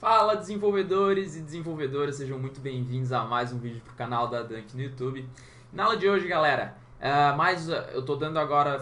Fala, desenvolvedores e desenvolvedoras, sejam muito bem-vindos a mais um vídeo pro canal da Dunk no YouTube. Na aula de hoje, galera, eu tô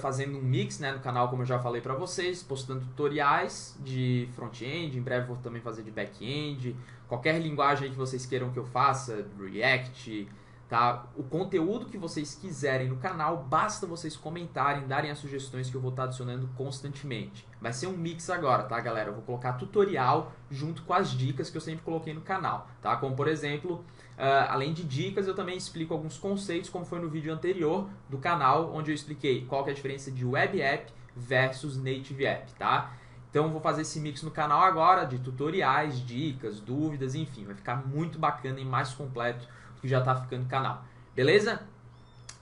fazendo um mix, né, no canal, como eu já falei pra vocês, postando tutoriais de front-end, em breve vou também fazer de back-end, qualquer linguagem aí que vocês queiram que eu faça, React, tá? O conteúdo que vocês quiserem no canal, basta vocês comentarem, darem as sugestões que eu vou estar adicionando constantemente. Vai ser um mix agora, tá, galera? Eu vou colocar tutorial junto com as dicas que eu sempre coloquei no canal, tá? Como, por exemplo, além de dicas, eu também explico alguns conceitos, como foi no vídeo anterior do canal, onde eu expliquei qual que é a diferença de Web App versus Native App, tá? Então eu vou fazer esse mix no canal agora, de tutoriais, dicas, dúvidas, enfim, vai ficar muito bacana e mais completo que já está ficando no canal, beleza?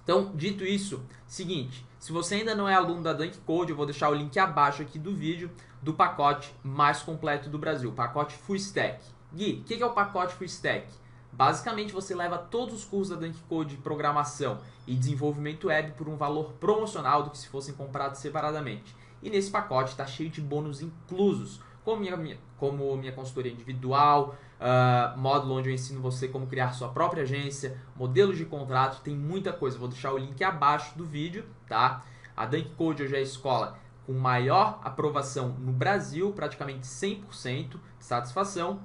Então, dito isso, seguinte, se você ainda não é aluno da Dunk Code, eu vou deixar o link abaixo aqui do vídeo do pacote mais completo do Brasil, pacote Full Stack. Gui, o que é o pacote Full Stack? Basicamente, você leva todos os cursos da Dunk Code de programação e desenvolvimento web por um valor promocional do que se fossem comprados separadamente. E nesse pacote está cheio de bônus inclusos, como minha consultoria individual, módulo onde eu ensino você como criar sua própria agência, modelos de contrato, tem muita coisa. Vou deixar o link abaixo do vídeo, tá? A Dunk Code hoje é a escola com maior aprovação no Brasil, praticamente 100% de satisfação.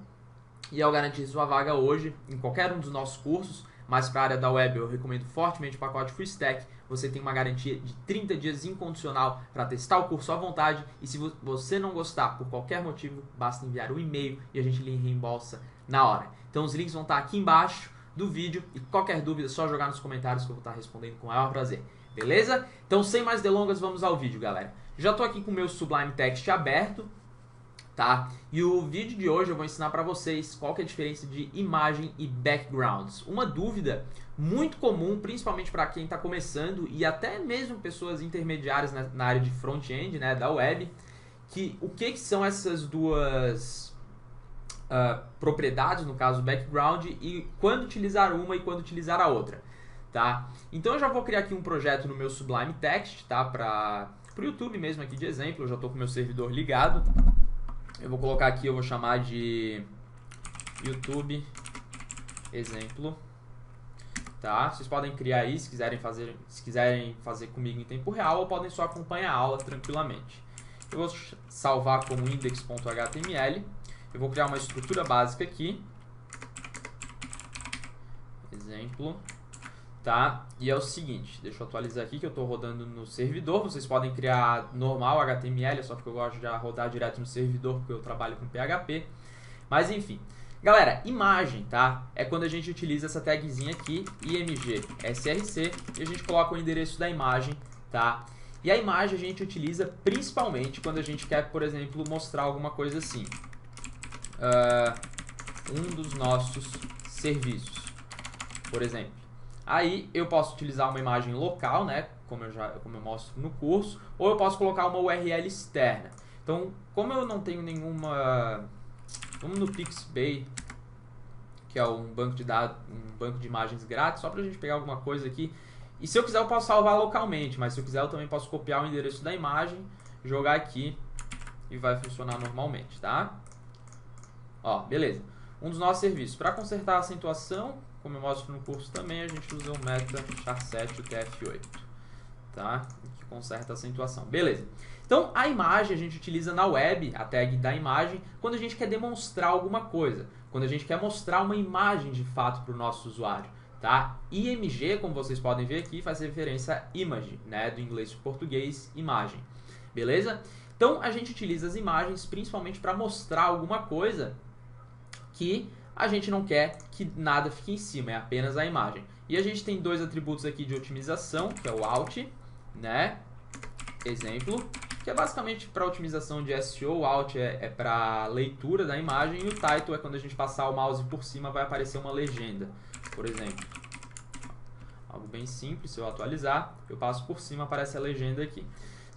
E ao garantir sua vaga hoje em qualquer um dos nossos cursos, mas para a área da web eu recomendo fortemente o pacote Full Stack. Você tem uma garantia de 30 dias incondicional para testar o curso à vontade. E se você não gostar por qualquer motivo, basta enviar um e-mail e a gente lhe reembolsa na hora. Então os links vão estar aqui embaixo do vídeo e qualquer dúvida é só jogar nos comentários que eu vou estar respondendo com o maior prazer. Beleza? Então sem mais delongas, vamos ao vídeo, galera. Já estou aqui com o meu Sublime Text aberto, tá? E o vídeo de hoje eu vou ensinar para vocês qual que é a diferença de imagem e backgrounds. Uma dúvida muito comum, principalmente para quem está começando e até mesmo pessoas intermediárias na área de front-end, né, da web, que o que são essas duas propriedades, no caso background, e quando utilizar uma e quando utilizar a outra, tá? Então eu já vou criar aqui um projeto no meu Sublime Text, tá? Para o YouTube mesmo aqui de exemplo, eu já estou com o meu servidor ligado. Eu vou colocar aqui, eu vou chamar de YouTube exemplo, tá? Vocês podem criar aí se quiserem fazer comigo em tempo real ou podem só acompanhar a aula tranquilamente. Eu vou salvar como index.html. Eu vou criar uma estrutura básica aqui, exemplo, tá? E é o seguinte, deixa eu atualizar aqui que eu estou rodando no servidor. Vocês podem criar normal HTML, só que eu gosto de rodar direto no servidor porque eu trabalho com PHP. Mas enfim, galera, imagem, tá? É quando a gente utiliza essa tagzinha aqui, img src, e a gente coloca o endereço da imagem, tá? E a imagem a gente utiliza principalmente quando a gente quer, por exemplo, mostrar alguma coisa assim. Um dos nossos serviços, por exemplo. Aí eu posso utilizar uma imagem local, né, como eu mostro no curso, ou eu posso colocar uma URL externa. Então, como eu não tenho nenhuma... Vamos no Pixabay, que é um banco de dados, um banco de imagens grátis, só para a gente pegar alguma coisa aqui. E se eu quiser eu posso salvar localmente, mas se eu quiser eu também posso copiar o endereço da imagem, jogar aqui e vai funcionar normalmente, tá? Ó, beleza. Um dos nossos serviços. Para consertar a acentuação, como eu mostro no curso também, a gente usa o meta char7 UTF-8, tá? Que conserta a acentuação. Beleza. Então, a imagem a gente utiliza na web, a tag da imagem, quando a gente quer demonstrar alguma coisa, quando a gente quer mostrar uma imagem de fato para o nosso usuário, tá? IMG, como vocês podem ver aqui, faz referência a image, né? Do inglês para o português, imagem. Beleza? Então, a gente utiliza as imagens principalmente para mostrar alguma coisa que a gente não quer que nada fique em cima, é apenas a imagem. E a gente tem dois atributos aqui de otimização, que é o alt, né? Exemplo, que é basicamente para otimização de SEO. O alt é para leitura da imagem e o title é quando a gente passar o mouse por cima vai aparecer uma legenda, por exemplo. Algo bem simples, se eu atualizar, eu passo por cima, aparece a legenda aqui,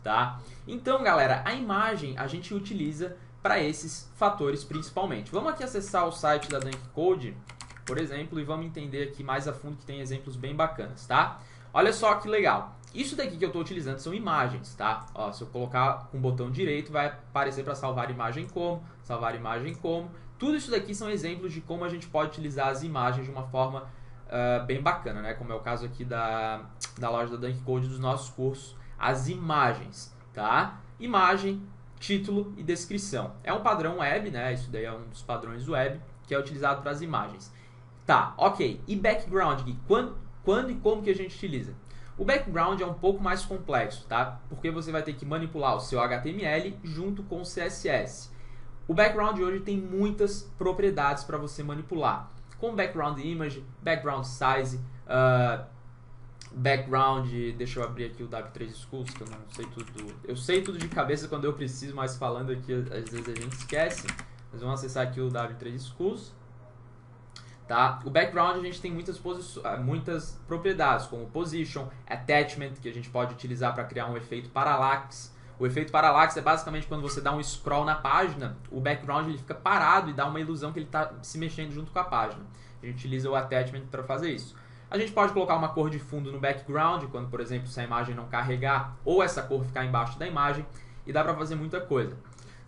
tá? Então, galera, a imagem a gente utiliza para esses fatores principalmente. Vamos aqui acessar o site da Dunk Code, por exemplo, e vamos entender aqui mais a fundo que tem exemplos bem bacanas, tá? Olha só que legal. Isso daqui que eu estou utilizando são imagens, tá? Ó, se eu colocar com o botão direito, vai aparecer para salvar imagem como, salvar imagem como. Tudo isso daqui são exemplos de como a gente pode utilizar as imagens de uma forma bem bacana, né? Como é o caso aqui da loja da Dunk Code dos nossos cursos, as imagens, tá? Imagem, título e descrição. É um padrão web, né? Isso daí é um dos padrões web que é utilizado para as imagens. Tá, ok. E background? Quando e como que a gente utiliza? O background é um pouco mais complexo, tá? Porque você vai ter que manipular o seu HTML junto com o CSS. O background hoje tem muitas propriedades para você manipular, como background image, background size, background, deixa eu abrir aqui o W3 Schools, que eu não sei tudo, eu sei tudo de cabeça quando eu preciso, mas falando aqui às vezes a gente esquece. Mas vamos acessar aqui o W3 Schools. Tá? O background a gente tem muitas propriedades, como position, attachment, que a gente pode utilizar para criar um efeito parallax. O efeito parallax é basicamente quando você dá um scroll na página, o background ele fica parado e dá uma ilusão que ele está se mexendo junto com a página. A gente utiliza o attachment para fazer isso. A gente pode colocar uma cor de fundo no background, quando, por exemplo, se a imagem não carregar ou essa cor ficar embaixo da imagem, e dá para fazer muita coisa.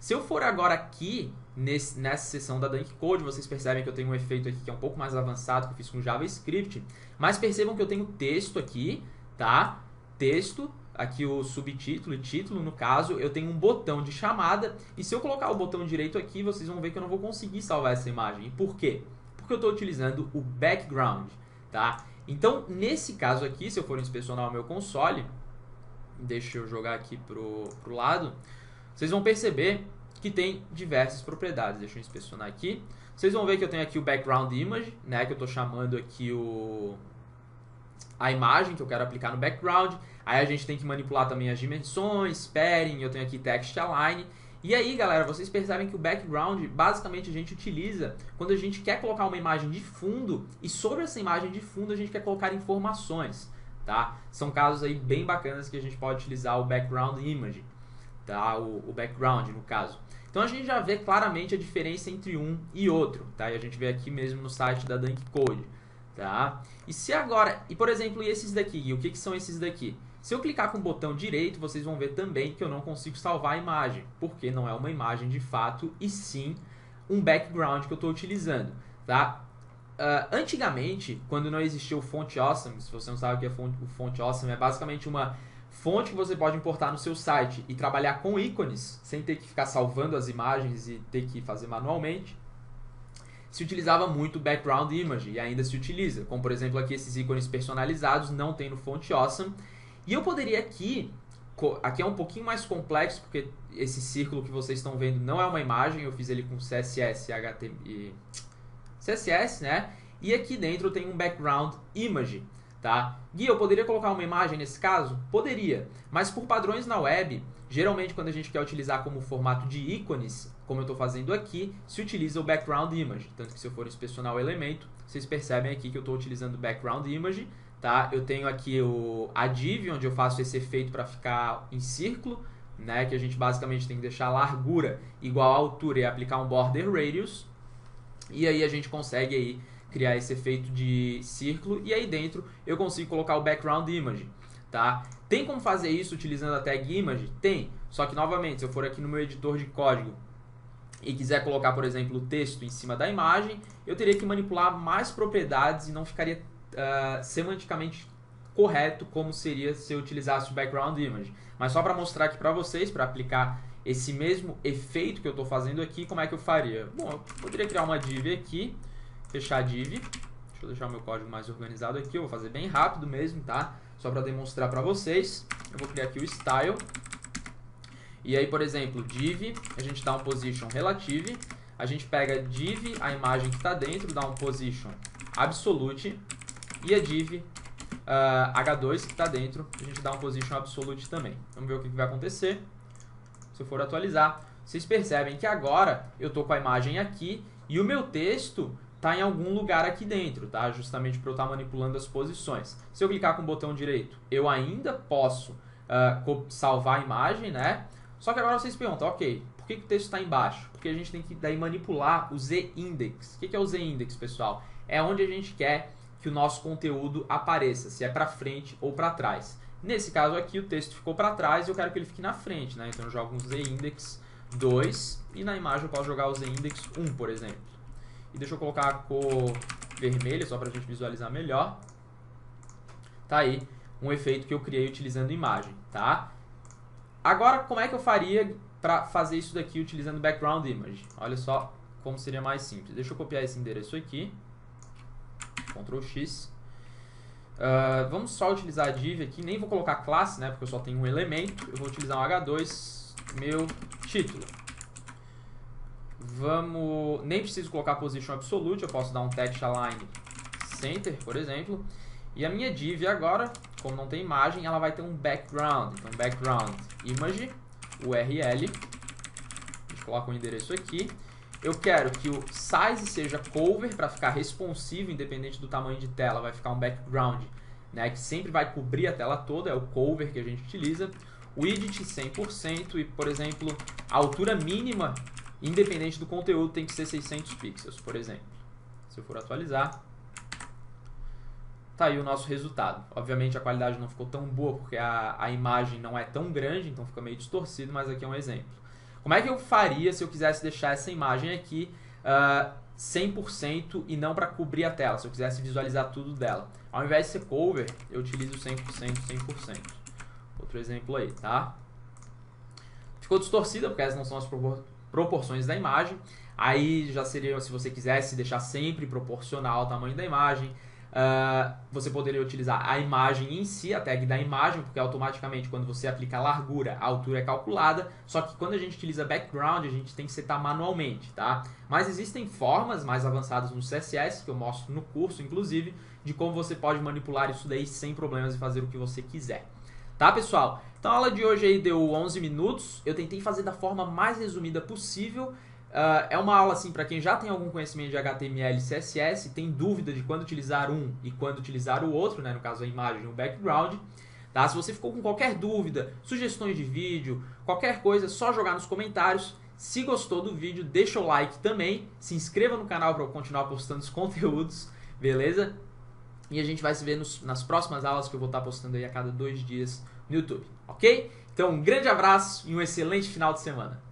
Se eu for agora aqui, nessa seção da Dunk Code, vocês percebem que eu tenho um efeito aqui que é um pouco mais avançado, que eu fiz com JavaScript, mas percebam que eu tenho texto aqui, tá? Texto, aqui o subtítulo e título, no caso, eu tenho um botão de chamada, e se eu colocar o botão direito aqui, vocês vão ver que eu não vou conseguir salvar essa imagem. E por quê? Porque eu estou utilizando o background, tá? Então, nesse caso aqui, se eu for inspecionar o meu console, deixa eu jogar aqui pro lado, vocês vão perceber que tem diversas propriedades. Deixa eu inspecionar aqui. Vocês vão ver que eu tenho aqui o background image, né, que eu estou chamando aqui a imagem que eu quero aplicar no background. Aí a gente tem que manipular também as dimensões, padding, eu tenho aqui text align. E aí, galera, vocês percebem que o background, basicamente, a gente utiliza quando a gente quer colocar uma imagem de fundo e sobre essa imagem de fundo a gente quer colocar informações, tá? São casos aí bem bacanas que a gente pode utilizar o background image, tá? O background, no caso. Então a gente já vê claramente a diferença entre um e outro, tá? E a gente vê aqui mesmo no site da Dunk Code, tá? E se agora, por exemplo, e esses daqui? E o que são esses daqui? Se eu clicar com o botão direito, vocês vão ver também que eu não consigo salvar a imagem, porque não é uma imagem de fato, e sim um background que eu estou utilizando, tá? Antigamente, quando não existia o Font Awesome, se você não sabe o que é o Font Awesome, é basicamente uma fonte que você pode importar no seu site e trabalhar com ícones, sem ter que ficar salvando as imagens e ter que fazer manualmente. Se utilizava muito o background image e ainda se utiliza, como por exemplo aqui esses ícones personalizados não tem no Font Awesome. E eu poderia aqui é um pouquinho mais complexo, porque esse círculo que vocês estão vendo não é uma imagem, eu fiz ele com CSS, HTML, CSS, né? E aqui dentro eu tenho um background image, tá? Gui, eu poderia colocar uma imagem nesse caso? Poderia, mas por padrões na web, geralmente quando a gente quer utilizar como formato de ícones, como eu estou fazendo aqui, se utiliza o background image. Tanto que se eu for inspecionar o elemento, vocês percebem aqui que eu estou utilizando o background image, tá? Eu tenho aqui a div, onde eu faço esse efeito para ficar em círculo, né? Que a gente basicamente tem que deixar a largura igual à altura e aplicar um border radius. E aí a gente consegue aí criar esse efeito de círculo, e aí dentro eu consigo colocar o background image, tá? Tem como fazer isso utilizando a tag image? Tem, só que novamente, se eu for aqui no meu editor de código e quiser colocar, por exemplo, o texto em cima da imagem, eu teria que manipular mais propriedades e não ficaria semanticamente correto como seria se eu utilizasse o background image. Mas só para mostrar aqui para vocês, para aplicar esse mesmo efeito que eu estou fazendo aqui, como é que eu faria? Bom, eu poderia criar uma div aqui, fechar a div, deixa eu deixar o meu código mais organizado aqui, eu vou fazer bem rápido mesmo, tá? Só para demonstrar para vocês. Eu vou criar aqui o style, e aí, por exemplo, div, a gente dá um position relative, a gente pega div, a imagem que está dentro, dá um position absolute, e a div h2 que está dentro, a gente dá um position absolute também. Vamos ver o que vai acontecer. Se eu for atualizar, vocês percebem que agora eu estou com a imagem aqui e o meu texto está em algum lugar aqui dentro, tá? Justamente para eu estar manipulando as posições. Se eu clicar com o botão direito, eu ainda posso salvar a imagem, né? Só que agora vocês perguntam, ok, por que o texto está embaixo? Porque a gente tem que daí manipular o z-index. O que é o z-index, pessoal? É onde a gente quer que o nosso conteúdo apareça, se é para frente ou para trás. Nesse caso aqui, o texto ficou para trás e eu quero que ele fique na frente, né? Então eu jogo um z-index 2, e na imagem eu posso jogar o z-index 1, por exemplo. E deixa eu colocar a cor vermelha, só para a gente visualizar melhor. Tá aí um efeito que eu criei utilizando imagem, tá? Agora, como é que eu faria para fazer isso daqui utilizando background image? Olha só como seria mais simples. Deixa eu copiar esse endereço aqui. Ctrl X. Vamos só utilizar a div aqui. Nem vou colocar classe, né? Porque eu só tenho um elemento. Eu vou utilizar um H2, meu título. Nem preciso colocar position absolute. Eu posso dar um text align center, por exemplo. E a minha div agora, como não tem imagem, ela vai ter um background. Então, background image, URL. A gente coloca o endereço aqui. Eu quero que o size seja cover para ficar responsivo, independente do tamanho de tela. Vai ficar um background, né, que sempre vai cobrir a tela toda. É o cover que a gente utiliza. Width 100% e, por exemplo, a altura mínima, independente do conteúdo, tem que ser 600 pixels, por exemplo. Se eu for atualizar... Tá aí o nosso resultado. Obviamente a qualidade não ficou tão boa porque a imagem não é tão grande, então fica meio distorcido, mas aqui é um exemplo. Como é que eu faria se eu quisesse deixar essa imagem aqui 100% e não para cobrir a tela, se eu quisesse visualizar tudo dela? Ao invés de ser cover, eu utilizo 100%, 100%. Outro exemplo aí, tá? Ficou distorcida porque essas não são as proporções da imagem. Aí já seria, se você quisesse deixar sempre proporcional ao tamanho da imagem, você poderia utilizar a imagem em si, a tag da imagem, porque automaticamente quando você aplica a largura, a altura é calculada, só que quando a gente utiliza background, a gente tem que setar manualmente, tá? Mas existem formas mais avançadas no CSS, que eu mostro no curso, inclusive, de como você pode manipular isso daí sem problemas e fazer o que você quiser. Tá, pessoal? Então a aula de hoje aí deu 11 minutos, eu tentei fazer da forma mais resumida possível. É uma aula assim para quem já tem algum conhecimento de HTML e CSS, tem dúvida de quando utilizar um e quando utilizar o outro, né? No caso a imagem e o background. Tá? Se você ficou com qualquer dúvida, sugestões de vídeo, qualquer coisa, é só jogar nos comentários. Se gostou do vídeo, deixa o like também, se inscreva no canal para eu continuar postando os conteúdos, beleza? E a gente vai se ver nas próximas aulas que eu vou estar postando aí a cada 2 dias no YouTube, ok? Então um grande abraço e um excelente final de semana.